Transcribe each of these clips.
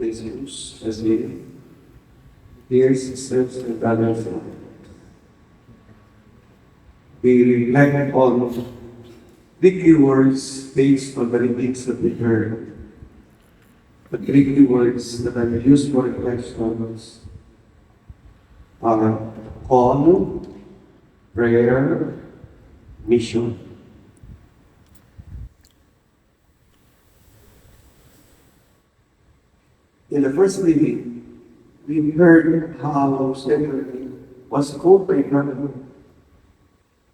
Jesus as we dear sisters and brothers, we reflect on tricky words based on the readings that we heard. The tricky words that are used for reflections are call, prayer, mission. In the first reading, we heard how Stephen was called by God.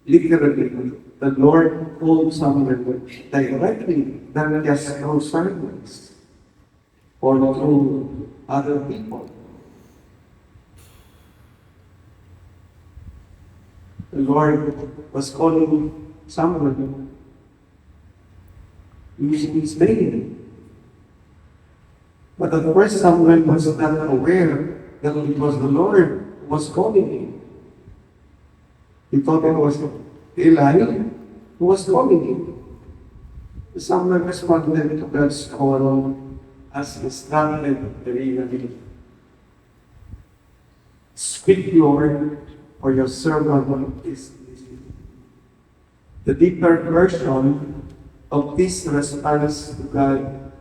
Literally, the Lord called someone directly, not just through sermons or through other people. The Lord was calling someone using his name. But at first, someone was not aware that it was the Lord who was calling him. He thought it was Eli who was calling him. Someone responded to God's call as instructed Reynaldo. Speak, Lord, for your servant is listening. The deeper version of this response to God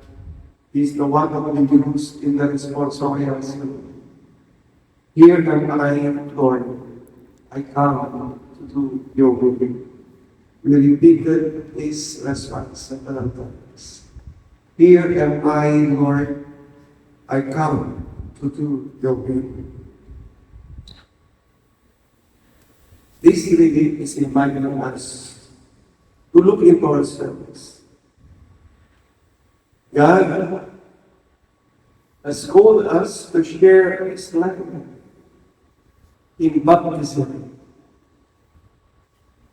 is the one that we use in the responsorial. Here am I, Lord, I come to do your will. We repeated this response several times. Here am I, Lord, I come to do your will. This reading is inviting us to look into ourselves. God has called us to share His life in baptism,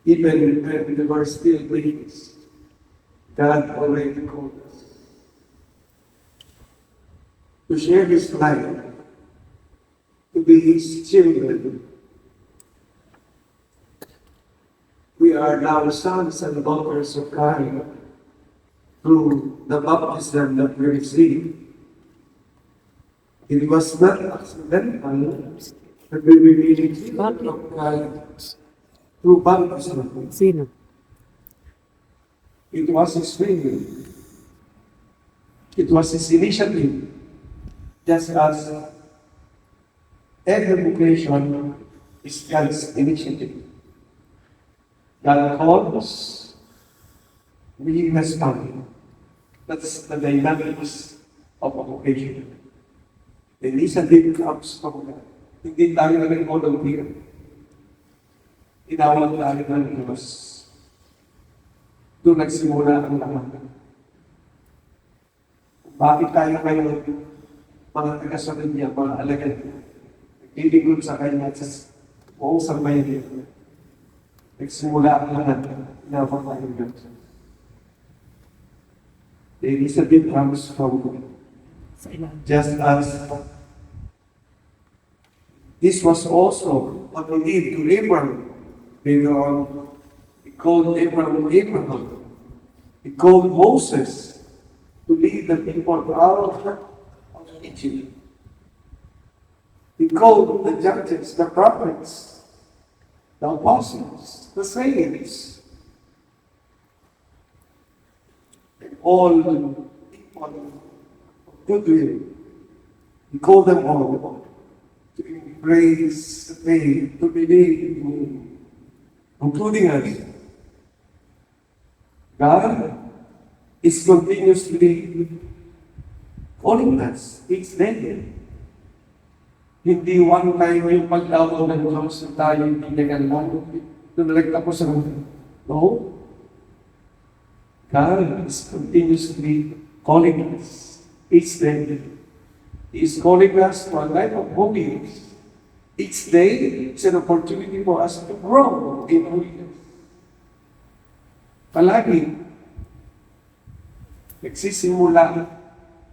even when we were still babies. God already called us to share His life, to be His children. We are now sons and daughters of God through the baptism that we received. It was not accidental that we became children of God through baptism. It was His will. It was His initiative. Just as every vocation is God's initiative. God calls, we respond. That's the dynamics of a vocation. The initiative comes from God. Hindi tayo nag-volunteer. Tinawag tayo ng Diyos. Doon nagsimula ang lahat. Bakit tayo ngayon, mga taga-sunod niya, mga alagad, nagdiligod sa Kanya sa buong sambayan. Nagsimula ang lahat. Tinawag tayo ng Diyos. The initiative comes from God. Just as this was also what we did to Abraham. He called Abraham. He called Moses to lead the people out of Egypt. He called the judges, the prophets, the apostles, the saints, and all the people of goodwill. He called them all to embrace the faith, to believe in Him, including us. God is continuously calling us each day. Hindi one time yung pagtawag ng Diyos na tayo hindi nagalaman. Nalagtapos sa mundo. No? God is continuously calling us each day. He is calling us to a life of holiness. Each day is an opportunity for us to grow in holiness. Palagi, nagsisimula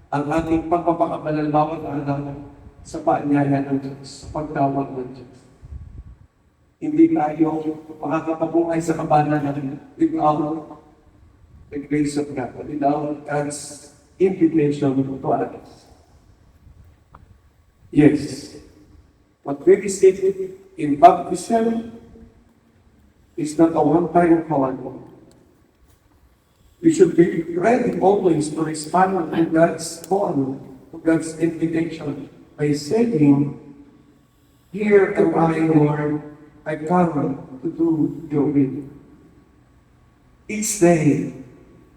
ang ating pagpapakabanal bawat araw sa paanyaya ng Diyos, sa pagtawag ng Diyos. Hindi tayo makakapabuhay sa kabanalan without the grace of God, without God's invitation to others. Yes. What we receive in baptism is not a one-time call. We should be ready always to respond to God's call, to God's invitation by saying, "Here am I, Lord, I come to do your will." Each day,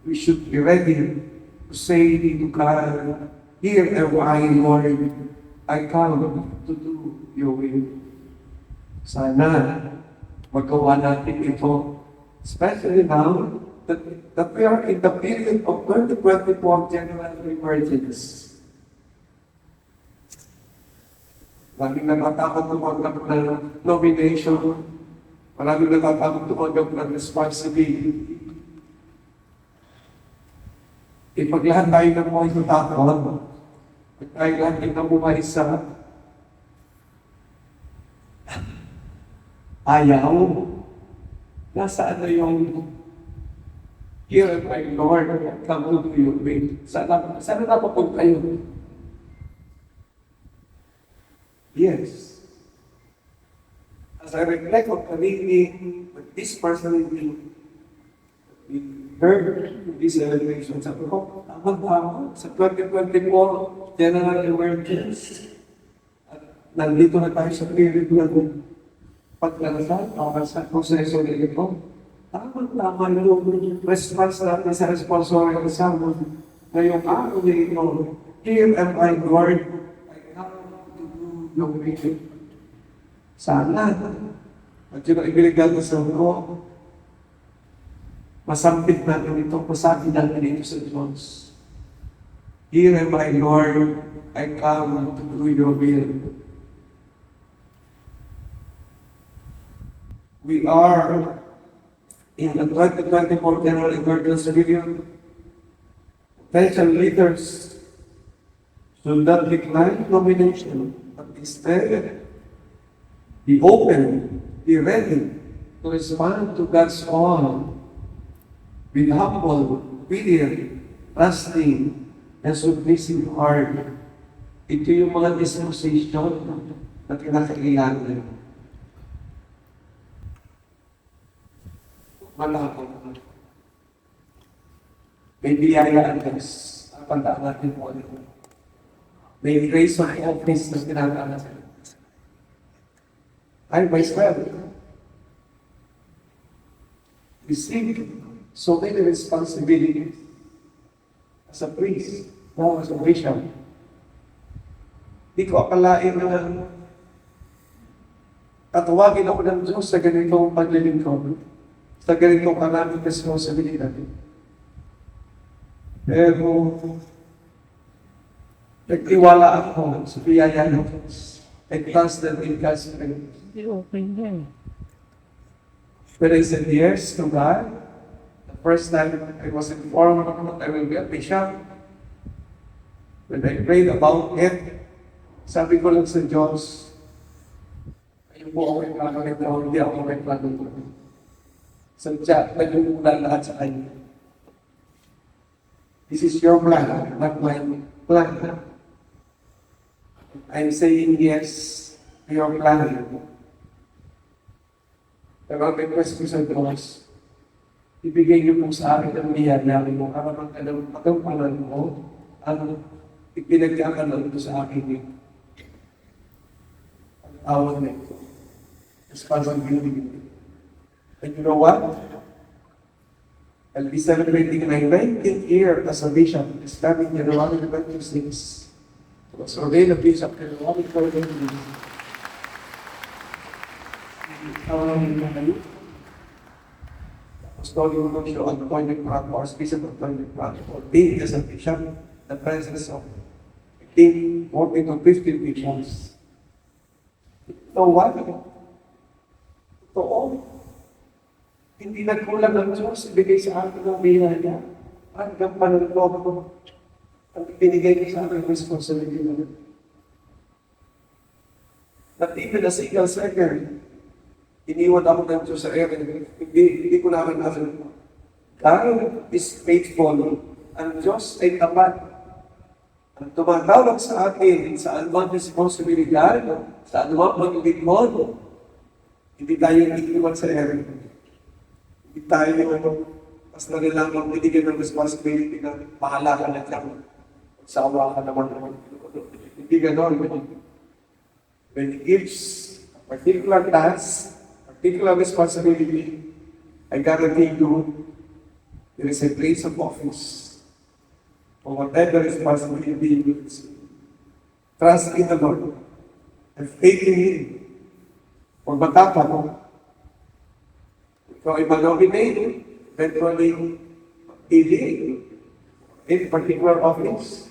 we should be ready to say to God, "Here am I, Lord, I come to do your will." Sana magawa natin ito, especially now that we are in the period of 2024 general emergency. Maraming natatakot tumanggap ng nomination, maraming natatakot tumanggap ng responsibility. Pag lahat tayo ng mga natatakot, pag tayo lahat ng nabuhay sa ayaw, nasaan na yung "Here am I, Lord, come to do your will"? Sana napapunta yun? Yes. As I reflect on the meeting with this person we heard this celebration, sabi ko, tama ba ako? Sa 2024 general emergency, at nandito na tayo sa period ng pagdarasal, sa proseso na ito. Tama yung response natin sa responsorial sermon ngayong araw na ito. "Here am I, Lord, I come to do your will." Sana, at yun ang ibinigay sa ko, masampit natin ito, masabi natin ito sa Diyos. "Here am I, Lord, I come to do your will." We are in the 2024 General Emergency Review. Potential leaders should not decline nomination, but instead be open, be ready to respond to God's call with humble, obedient, trusting, and submissive heart. Ito yung mga disposition na kinakailangan. Malapot. May biyayaan Diyos. Napandaan natin po ano. May grace of office na ginagawa natin. I myself received so many responsibilities as a priest, now as a bishop. Di ko akalain na tatawagin ako ng Diyos sa ganitong paglilingkod, sa ganitong karaming responsibilidad. Pero nagtiwala ako sa biyaya ng Diyos. I trusted in God's strength. Okay yan. When I said yes to God, the first time I was informed that I will be a bishop, when I prayed about it, sabi ko lang sa Diyos, "Ayun po ako yung plano nito, hindi ako may plano nito." Sadya, nagmumula lahat sa Kanya. This is your plan, not my plan. I'm saying yes to your plan. Pero ang request ko sa Diyos, ibigay niyo po sa akin ang biyaya mo, para magkagampanan mo ang ipinagkakaroon ko sa akin yung pag-awag na ito. Responsibility. And you know what? I'll be celebrating my 19th year as a bishop this coming January 26. I was ordained a bishop in January 26. Apostolic Nuncio appointed or Bishop appointed ordained as a bishop, the presence of 15, 14 to 15 people. So what? Totoo. Hindi nagkulang ng Diyos, ibigay sa akin ng biyaya. Hanggang panunod ko, ang ibinigay ko sa akin responsibility. Not even a single second, iniwan ako ng Diyos sa ere. Hindi ko namin namin. God is faithful. Ang Diyos ay tapat. Ang tumatawag sa atin sa anumang responsibilidad, sa anumang pag-ibigmon, hindi tayo iiwan sa ere. Hindi tayo mas nanilang binigyan ng responsibility na bahala ka na lang. Sawa ka naman. Hindi ganon. When He gives a particular task, particular responsibility, I guarantee you, there is a place of office for whatever responsibility you receive. Trust in the Lord and faith in Him. Kung matapang, ikaw ay manominate, eventually, pili in particular office.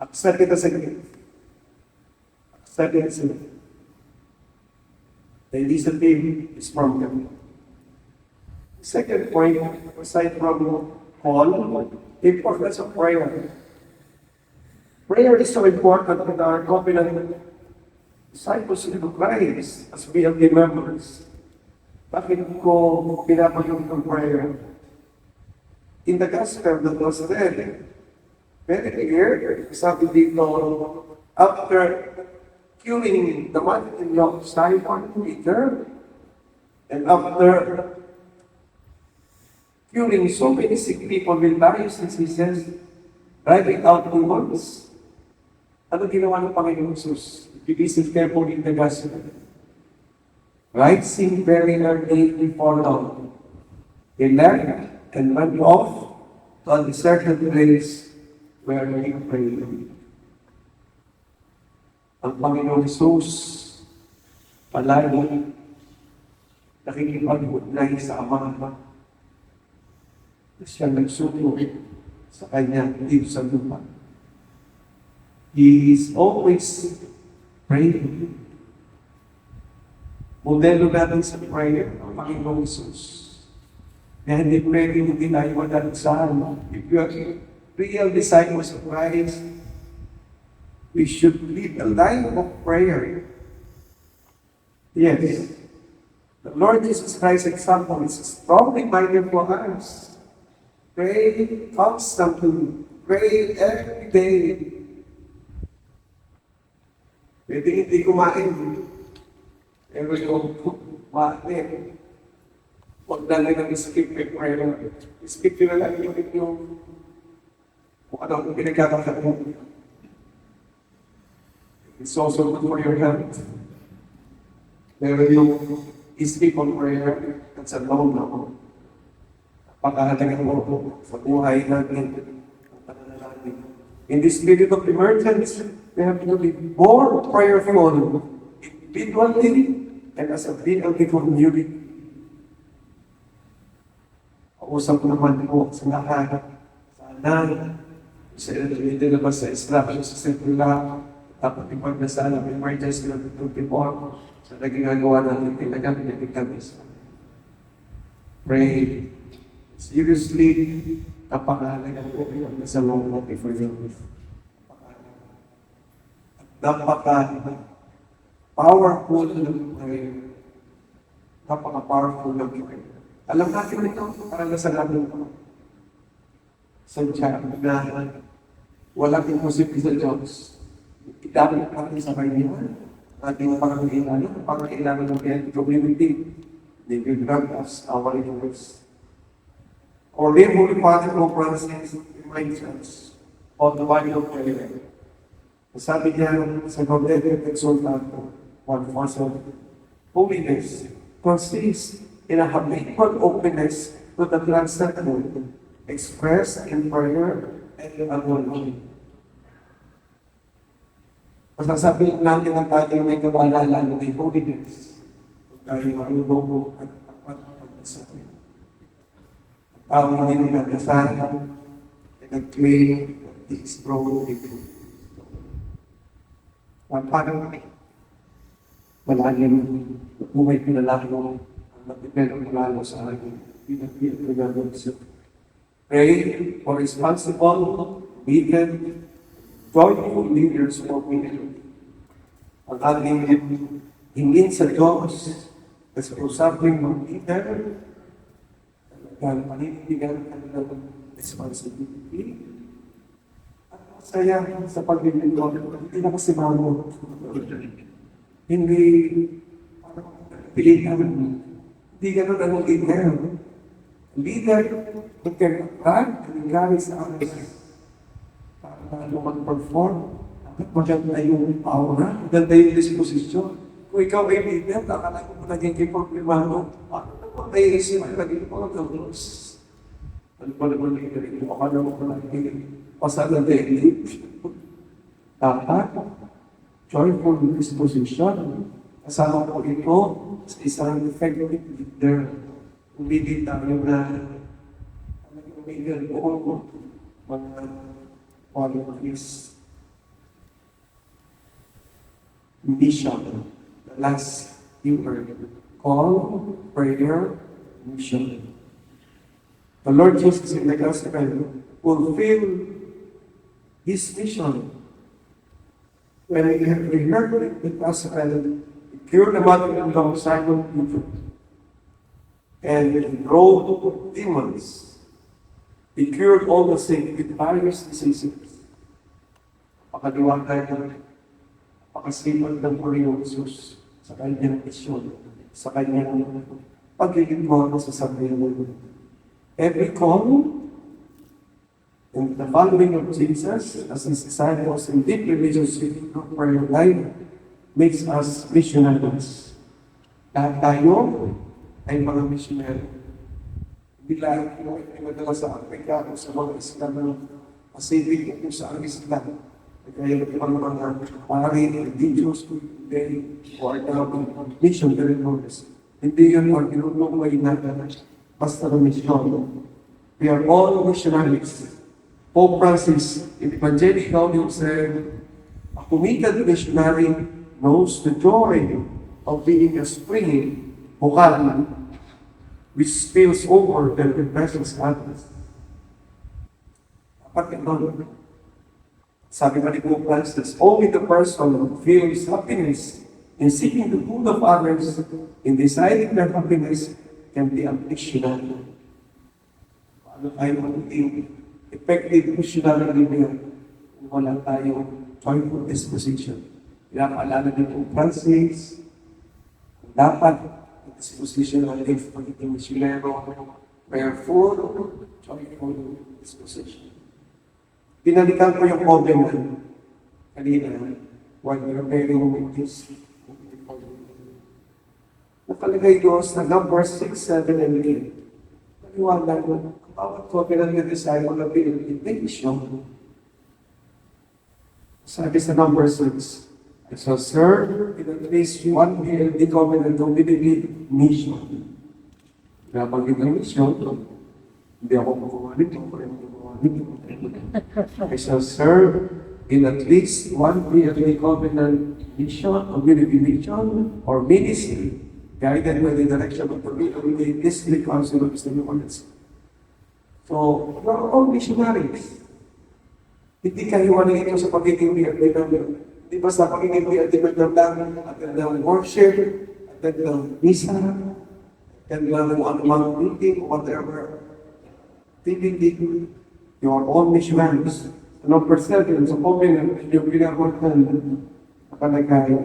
Accept it as a gift. Accept it as a gift. The initiative is from them. Second point, aside from Paul, the importance of prayer. Prayer is so important in our covenant disciples of Christ as BLD members. Bakit ko pinapagod ng prayer? In the gospel that was read, very clear, sabi dito, after curing the mother-in-law of Simon Peter, and after curing so many sick people with various diseases, driving out demons, ano ginawa ng Panginoon Jesus? If you listen carefully in the gospel, rising very early before dawn, he left and went off to a deserted place where he prayed. Ang Panginoon Jesus, palagi nakikipag-ugnay sa Ama. Siya nagsuko sa kanya dito sa lupa. He is always praying. Modelo natin sa prayer ang Panginoon Jesus. Kaya hindi pwedeng hindi na iwanan sa ano. If you are real disciples of Christ, we should live a life of prayer. Yes. The Lord Jesus Christ's example is strongly minded for us. Pray constantly. Pray every day. Pwede hindi kumain. Pero yung kumain, huwag na lang skip yung prayer. Skip nyo na lang yung kung ano ang pinagkakataon. It's also good for your health. Pero yung sleep on prayer, that's a long na. Napakahalaga mo sa buhay natin. In this period of emergency, we have to be more prayerful, individually and as a BLD community. Pausap naman po sa lahat. Sana, sa ilabas sa instruction sa sentula, dapat ipagdasal ang emergency ng 24 sa naging agawa natin tinagamit na tigabis. Pray. Seriously, napakahalaga po yung nasa long natin for your life. Napaka-powerful ng prayer. Napaka-powerful ng prayer. Alam natin ito, para nasa natin ito. Sadya na walang imposible sa Diyos. Idamit natin sa kanya. Ating pangailangan ng BLD community. They will grant us our request. Our dear Holy Father, Pope Francis, reminds us of the body of prayer. Sabi niya sa Concelebrant Exultato, one force of holiness consists in a habitual openness to the transcendental, expressed in prayer and agony. Masasabi natin ang ating may kabalala ng holiness. Tayo manulobo at tapat pagkasabi. Ang hindi nagkasahan, nag-claim, nag-explore, parang malalim, buhay pinalalo, nagpipelong lalo sa akin. Pray for responsible, obedient, joyful leaders for women. Ang ating hingin sa Diyos, kasi usapin ng leader, talagang panindigan ang kanilang responsibility, Kaya sa paglilingkod, hindi na kasi mamo. Hindi, pilihan. Hindi ganun ang leader. Leader, magkakaroon, galing sa akin. Para mag-perform, dapat maganda yung aura, maganda yung disposition. Kung ikaw ay leader, kakala ko naging problema, paano may isip ay naging mga gawos? Ano pa naman leader? Baka naman ko naging pasada daily. Dapat, joyful disposition. Kasama ko ito sa isang effective leader. Hindi tayo na leader o mga qualities. Mission. The last word. Call, prayer, mission. The Lord Jesus in the gospel fulfill His mission. When we heard the gospel, He cured the mother of Simon Peter. And He drove demons. He cured all the sick with various diseases. Pakaliwagay ng pakasipan ng Panginoong Jesus sa kanyang misyon, sa kanyang paglilingkod sa sambayanan. Every call in the following of Jesus as His disciples in deep relationship of prayer life makes us missionaries. Lahat tayo ay mga missionary. Bila ay madala sa Africa o sa mga isla ng Pacific o sa Islam. Kaya yung mga pari, religious, today, or mission territories. Hindi yun ang inutumay na basta na mission. We are all missionaries. Pope Francis, in Evangelic Gaudium said, a committed missionary knows the joy of being a spring vocal which spills over and impresses others. Dapat ito, sabi pa ni Pope Francis, only the person who feels happiness in seeking the good of others, in deciding their happiness, can be a missionary. Paano tayo magiging effective missionary leader kung wala tayong joyful disposition? Pinapaalala ni Pope Francis, dapat disposition ng life pagiging missionero, prayerful, joyful disposition. Pinalikan ko yung covenant kanina while preparing this. Nakalagay doon sa number 6, 7, and 8. Naniwala ko, bawat covenant ng disciple na pinag-invitation. Sabi sa number 6, I shall serve in at least one BLD covenant of mission. Nabanggit ng mission, hindi ako kukuha nito. I shall serve in at least one BLD covenant mission of mission or ministry guided by the direction of the BLD District Council of the United. So, we're all missionaries. Hindi kayo ito sa pagiging BLD namin. Di ba sa pagiging BLD lang, attend ng worship, attend ng misa, attend ng kung anumang meeting, whatever. Hindi, you are all missionaries. Number 7, sa covenant, yung pinag-workan, nakalagay,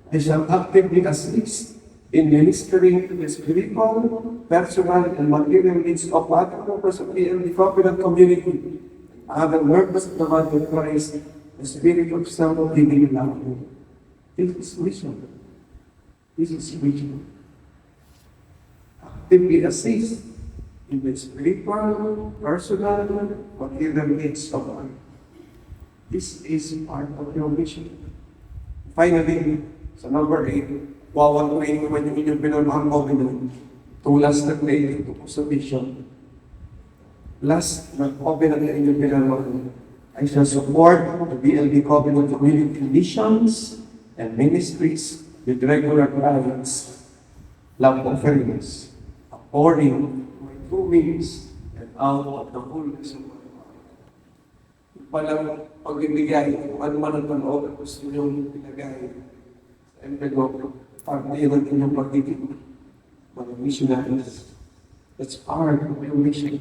they shall actively assist in ministering to the spiritual, personal, and material needs of other members of the covenant community. Other members of the body of Christ, the spirit of self-giving love. This is mission. This is mission. Actively assist in the spiritual, personal, material needs of others. This is part of your mission. Finally, sa number 8, wawantuin naman yung inyong pinamahang covenant. Tulas na play ito po sa mission. Last na covenant na inyong pinamahang, I shall support the BLD covenant community missions and ministries with regular clients, love offerings, according to my true means and out of the fullness of my heart. Palang pagbibigay, kung ano man ang panoob, gusto nyo pinagay sa envelope, pagdilan inyong pagtitin, mga missionaries. That's part of your mission.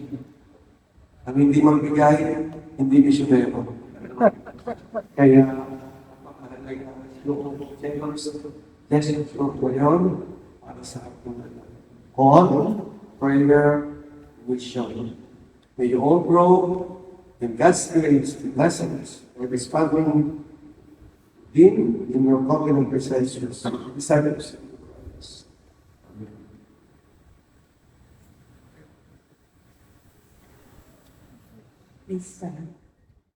Ang hindi magbigay, hindi missionero. Kaya, napakahalaga yung generous gesture ko yun para sa ating call, prayer, mission. May you all grow in God's grace, the blessings, and responding in your covenant presences, disciples. Please stand.